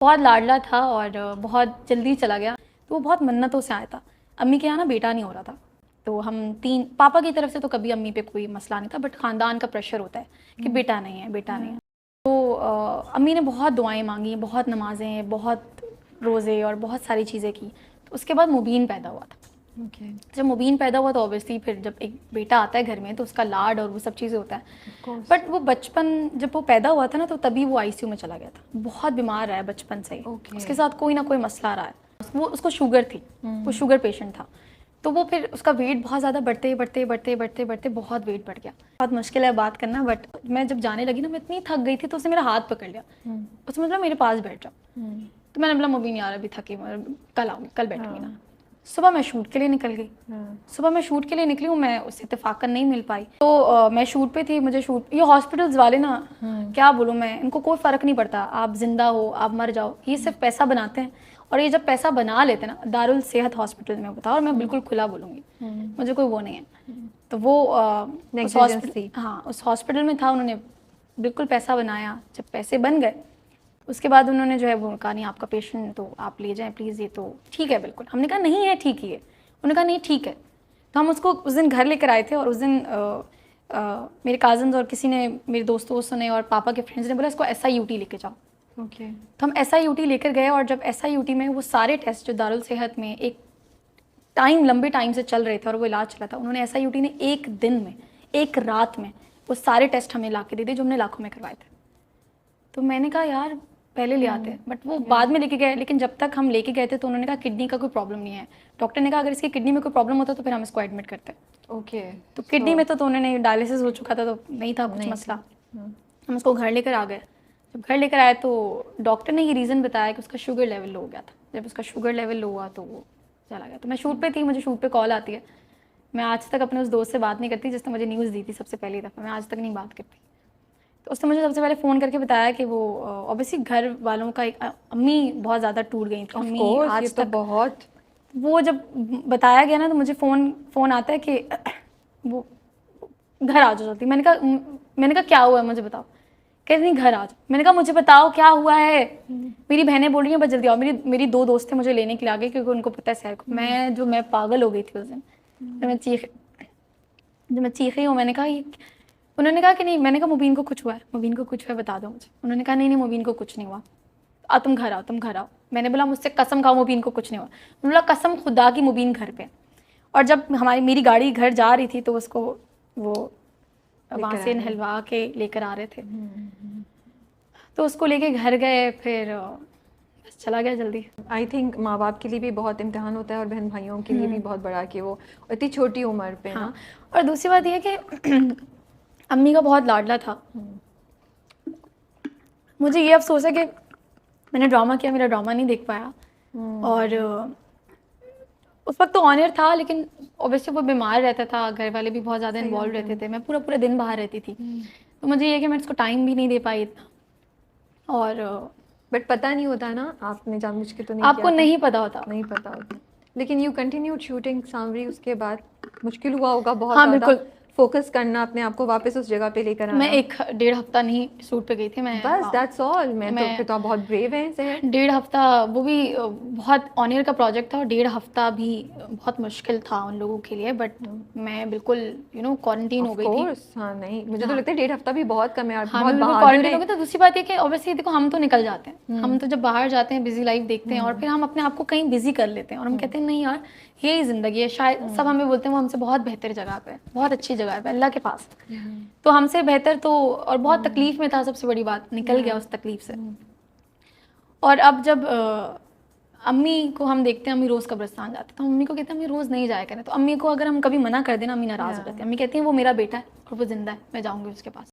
बहुत लाडला था और बहुत जल्दी चला गया, तो वो बहुत मन्नतों से आया था। अम्मी के यहाँ ना बेटा नहीं हो रहा था, तो हम तीन, पापा की तरफ से तो कभी अम्मी पे कोई मसला नहीं था, बट ख़ानदान का प्रेशर होता है कि बेटा नहीं है, बेटा नहीं है। तो अम्मी ने बहुत दुआएं मांगी, बहुत नमाज़ें, बहुत रोज़े और बहुत सारी चीज़ें की। तो उसके बाद मुबीन पैदा हुआ था। जब मुबीन पैदा हुआ तो ऑब्वियसली फिर जब एक बेटा आता है घर में तो उसका लाड और वो सब चीज़ें होता है। बट वो बचपन जब वो पैदा हुआ था ना, तो तभी वो आईसीयू में चला गया था। बहुत बीमार रहा है बचपन से ही। उसके साथ कोई ना कोई मसला रहा है। वो उसको शुगर थी, वो शुगर पेशेंट था। तो वो फिर उसका वेट बहुत ज़्यादा बढ़ते बहुत वेट बढ़ गया। बहुत मुश्किल है बात करना, बट मैं जब जाने लगी ना, मैं इतनी थक गई थी तो उसने मेरा हाथ पकड़ लिया। उसने मतलब मेरे पास बैठ जाओ। तो मैंने बोला मुबीन यार अभी थकी, कल आऊँगी, कल बैठूंगी ना। सुबह मैं शूट के लिए निकल गई। सुबह मैं शूट के लिए निकली हूँ, मैं उससे इत्तेफाकन नहीं मिल पाई। तो मैं शूट पे थी, मुझे शूट, ये हॉस्पिटल्स वाले ना, क्या बोलूँ मैं, इनको कोई फ़र्क नहीं पड़ता आप जिंदा हो आप मर जाओ, ये सिर्फ पैसा बनाते हैं। और ये जब पैसा बना लेते हैं ना, दारुल सेहत हॉस्पिटल में बताओ, और मैं बिल्कुल खुला बोलूँगी, मुझे कोई वो नहीं है। तो वो उस हॉस्पिटल, हाँ उस हॉस्पिटल में था, उन्होंने बिल्कुल पैसा बनाया। जब पैसे बन गए उसके बाद उन्होंने जो है वो कहा नहीं आपका पेशेंट तो आप ले जाएं प्लीज़, ये तो ठीक है बिल्कुल। हमने कहा नहीं है ठीक ही है। उन्होंने कहा नहीं ठीक है। तो हम उसको उस दिन घर लेकर आए थे, और उस दिन मेरे काजन्स और किसी ने, मेरे दोस्तों ने और पापा के फ्रेंड्स ने बोला इसको SIUT लेके जाओ। तो हम SIUT लेकर गए, और जब SIUT में वो सारे टेस्ट जो दारुल सेहत में एक लंबे टाइम से चल रहे थे और वो इलाज चला था, उन्होंने SIUT ने एक दिन में, एक रात में वो सारे टेस्ट हमें ला के दे दिए जो हमने लाखों में करवाए थे। तो मैंने कहा यार पहले ले आते, बट वो बाद में लेके गए। लेकिन जब तक हम लेके गए थे तो उन्होंने कहा किडनी का कोई प्रॉब्लम नहीं है। डॉक्टर ने कहा अगर इसकी किडनी में कोई प्रॉब्लम होता तो फिर हम इसको एडमिट करते। तो किडनी में तो उन्होंने डायलिसिस हो चुका था, तो नहीं था कुछ मसला। हम उसको घर लेकर आ गए। जब घर लेकर आए तो डॉक्टर ने ये रीज़न बताया कि उसका शुगर लेवल लो हो गया था। जब उसका शुगर लेवल लो हुआ तो वो चला गया। तो मैं शूट पे थी, मुझे शूट पे कॉल आती है। मैं आज तक अपने उस दोस्त से बात नहीं करती जिसने मुझे न्यूज़ दी थी सबसे पहली दफ़ा, मैं आज तक नहीं बात करती। तो उसने मुझे सबसे पहले फ़ोन करके बताया कि वो ऑब्वियसली घर वालों का एक, अम्मी बहुत ज़्यादा टूट गई थी। अम्मी आज तक बहुत, वो जब बताया गया ना तो मुझे फ़ोन आता है कि वो घर आ जाओ जल्दी। मैंने कहा क्या हुआ है मुझे बताओ। कहते नहीं घर आ जाओ। मैंने कहा मुझे बताओ क्या हुआ है। मेरी बहनें बोल रही हैं बस जल्दी आओ। मेरी दो दोस्त थे मुझे लेने के लिए आ गए क्योंकि उनको पता है सैर को। मैं पागल हो गई थी उस दिन। जब मैं चीखी हूँ, मैंने कहा ये, उन्होंने कहा कि नहीं। मैंने कहा मुबीन को कुछ हुआ है, मुबीन को कुछ हुआ है बता दो मुझे। उन्होंने कहा नहीं मुबीन को कुछ नहीं हुआ, तुम घर आओ, तुम घर आओ। मैंने बोला मुझसे कसम खाओ मुबीन को कुछ नहीं हुआ। उन्होंने बोला कसम खुदा की मुबीन घर पे। और जब मेरी गाड़ी घर जा रही थी तो उसको वो वहाँ से नहलवा के लेकर आ रहे थे। तो उसको लेके घर गए, फिर बस चला गया जल्दी। आई थिंक माँ बाप के लिए भी बहुत इम्तिहान होता है और बहन भाइयों के लिए भी बहुत बड़ा कि वो इतनी छोटी उम्र पे। हाँ, और दूसरी बात यह है कि अम्मी का बहुत लाडला था। मुझे ये अफसोस है कि मैंने ड्रामा किया, मेरा ड्रामा नहीं देख पाया। और उस वक्त तो ऑनर था, लेकिन ऑब्वियसली वो बीमार रहता था, घर वाले भी बहुत ज़्यादा इन्वॉल्व रहते थे, मैं पूरा दिन बाहर रहती थी। तो मुझे ये कि मैं इसको टाइम भी नहीं दे पाई इतना। और बट पता नहीं होता ना, आपने जानबूझ के तो नहीं आपको नहीं पता होता, नहीं पता होता। लेकिन यू कंटिन्यूड शूटिंग सांवरी, उसके बाद मुश्किल हुआ होगा बहुत। हाँ बिल्कुल, फोकस करना अपने आप को वापस उस जगह पे लेकर आना। मैं 1-1.5 हफ्ता नहीं शूट पे गई थी मैं, बस दैट्स ऑल। तो आप बहुत ब्रेव हैं। 1.5 हफ्ता, वो भी बहुत ऑनियर का प्रोजेक्ट था, और 1.5 हफ्ता भी बहुत मुश्किल था उन लोगों के लिए। बट मैं बिल्कुल क्वारंटीन हो गई थी। हाँ नहीं, मुझे तो लगता है 1.5 हफ्ता भी बहुत कम है। हाँ, मैं बिल्कुल क्वारंटीन हो गई। तो दूसरी बात है कि ऑब्वियसली देखो हम तो निकल जाते हैं, हम तो जब बाहर जाते हैं बिजी लाइफ देखते हैं, और फिर हम अपने आप को कहीं बिजी कर लेते हैं, और हम कहते हैं नहीं यार यही ज़िंदगी है। शायद सब हमें बोलते हैं वो हमसे बहुत बेहतर जगह पे, बहुत अच्छी जगह पे अल्लाह के पास, तो हमसे बेहतर तो। और बहुत तकलीफ में था, सबसे बड़ी बात निकल गया उस तकलीफ से। और अब जब अम्मी को हम देखते हैं, अम्मी रोज़ कब्रिस्तान जाते हैं, तो अम्मी को कहते हैं अम्मी रोज़ नहीं जाया करें। तो अम्मी को अगर हम कभी मना कर देना, अम्मी नाराज़ हो जाती है। अम्मी कहती हैं वो मेरा बेटा है और वो जिंदा है, मैं जाऊँगी उसके पास।